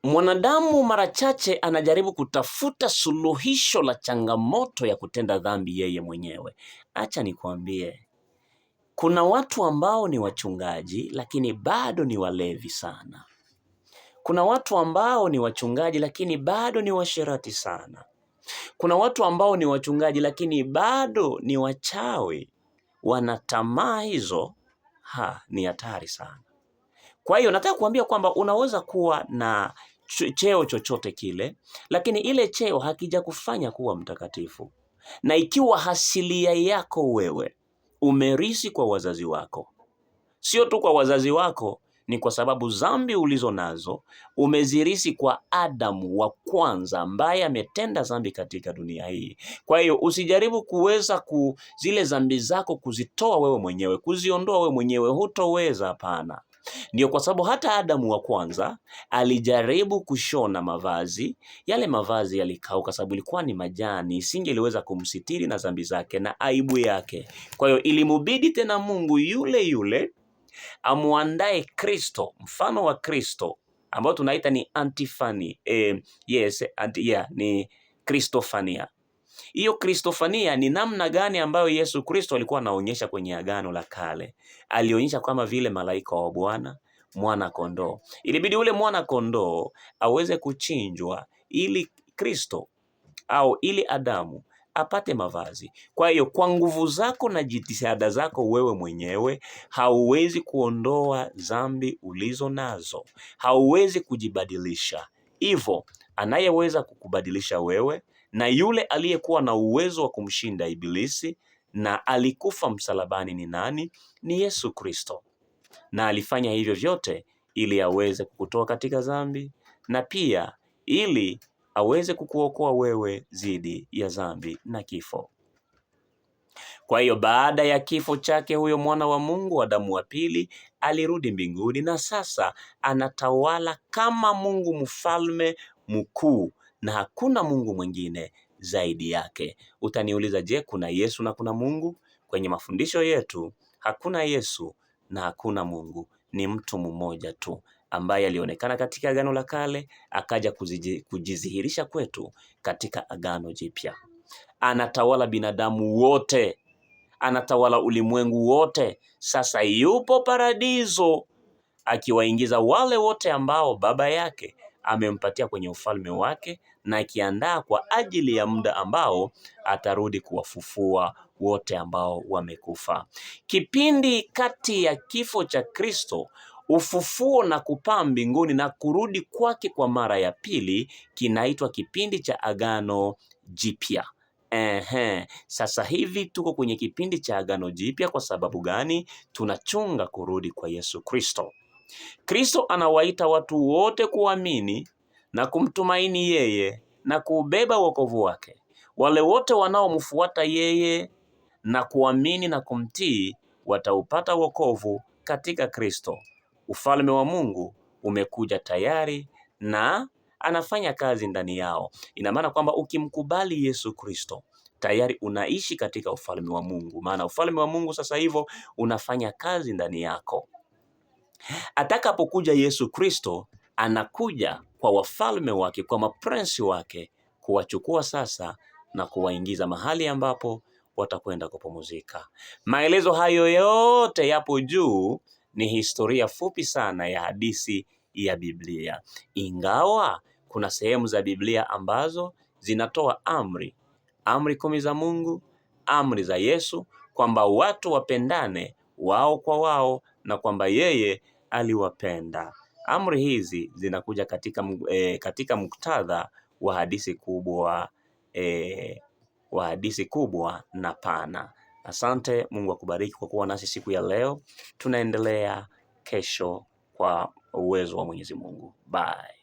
Mwanadamu mara chache anajaribu kutafuta suluhisho la changamoto ya kutenda dhambi yeye mwenyewe. Acha nikwambie, kuna watu ambao ni wachungaji lakini bado ni walevi sana. Kuna watu ambao ni wachungaji lakini bado ni washerati sana. Kuna watu ambao ni wachungaji lakini bado ni wachawi. Wana tamaa hizo, ni hatari sana. Kwa hiyo nataka kuambia kwamba unaweza kuwa na cheo chochote kile, lakini ile cheo hakija kufanya kuwa mtakatifu. Na ikiwa asilia yako wewe umerisi kwa wazazi wako, sio tu kwa wazazi wako, ni kwa sababu dhambi ulizo nazo umezirisi kwa Adamu wa kwanza ambaye ametenda dhambi katika dunia hii. Kwa hiyo usijaribu kuweza zile dhambi zako kuzitoa wewe mwenyewe, kuziondoa wewe mwenyewe, hutoweza, hapana. Ndio kwa sababu hata Adamu wa kwanza alijaribu kushona mavazi, yale mavazi yalikauka sababu ilikuwa ni majani, isingeliweza kumsitiri na dhambi zake na aibu yake. Kwa hiyo ilimubidi tena Mungu yule yule amuandae Kristo, mfano wa Kristo ambao tunaita ni antifani, ni Kristofania. Hiyo Kristofania ni namna gani ambayo Yesu Kristo alikuwa anaonyesha kwenye Agano la Kale. Alionyesha kama vile malaika wa Bwana, mwana kondoo. Ilibidi ule mwana kondoo aweze kuchinjwa ili Kristo au ili Adamu apate mavazi. Kwa hiyo kwa nguvu zako na jitihada zako wewe mwenyewe hauwezi kuondoa dhambi ulizo nazo. Hauwezi kujibadilisha. Hivyo anayeweza kukubadilisha wewe na yule aliyekuwa na uwezo wa kumshinda Ibilisi na alikufa msalabani ni nani? Ni Yesu Kristo. Na alifanya hivyo vyote ili aweze kukutoa katika dhambi na pia ili aweze kukuokoa wewe dhidi ya dhambi na kifo. Kwa hiyo baada ya kifo chake huyo mwana wa Mungu, Adamu wa pili, alirudi mbinguni na sasa anatawala kama Mungu mfalme mkuu na hakuna Mungu mwingine zaidi yake. Utaniuliza, je, kuna Yesu na kuna Mungu? Kwenye mafundisho yetu hakuna Yesu na hakuna Mungu, ni mtu mmoja tu ambaye alionekana katika Agano la Kale akaja kujidhihirisha kwetu katika Agano Jipya. Anatawala binadamu wote, anatawala ulimwengu wote. Sasa yupo paradiso akiwaingiza wale wote ambao baba yake amempatia kwenye ufalme wake na akiandaa kwa ajili ya muda ambao atarudi kuwafufua wote ambao wamekufa. Kipindi kati ya kifo cha Kristo, ufufuo na kupaa mbinguni na kurudi kwake kwa mara ya pili kinaitwa kipindi cha Agano Jipya. Sasa hivi tuko kwenye kipindi cha Agano Jipya. Kwa sababu gani? Tunachunga kurudi kwa Yesu Kristo. Kristo anawaita watu wote kuamini na kumtumaini yeye na kubeba wokovu wake. Wale wote wanaomfuata yeye na kuamini na kumtii wataupata wokovu katika Kristo. Ufalme wa Mungu umekuja tayari na anafanya kazi ndani yao. Ina maana kwamba ukimkubali Yesu Kristo tayari unaishi katika ufalme wa Mungu, maana ufalme wa Mungu sasa hivyo unafanya kazi ndani yako. Atakapokuja Yesu Kristo, anakuja kwa wafalme wake, kwa maprinsi wake, kuwachukua sasa na kuwaingiza mahali ambapo watakwenda kupumzika. Maelezo hayo yote yapo juu, ni historia fupi sana ya hadithi ya Biblia. Ingawa kuna sehemu za Biblia ambazo zinatoa amri 10 za Mungu, amri za Yesu, kwamba watu wapendane wao kwa wao na kwamba yeye aliwapenda. Amri hizi zinakuja katika muktadha wa hadithi kubwa na pana. Asante, Mungu akubariki kwa kuwa nasi siku ya leo. Tunaendelea kesho kwa uwezo wa Mwenyezi Mungu. Bye.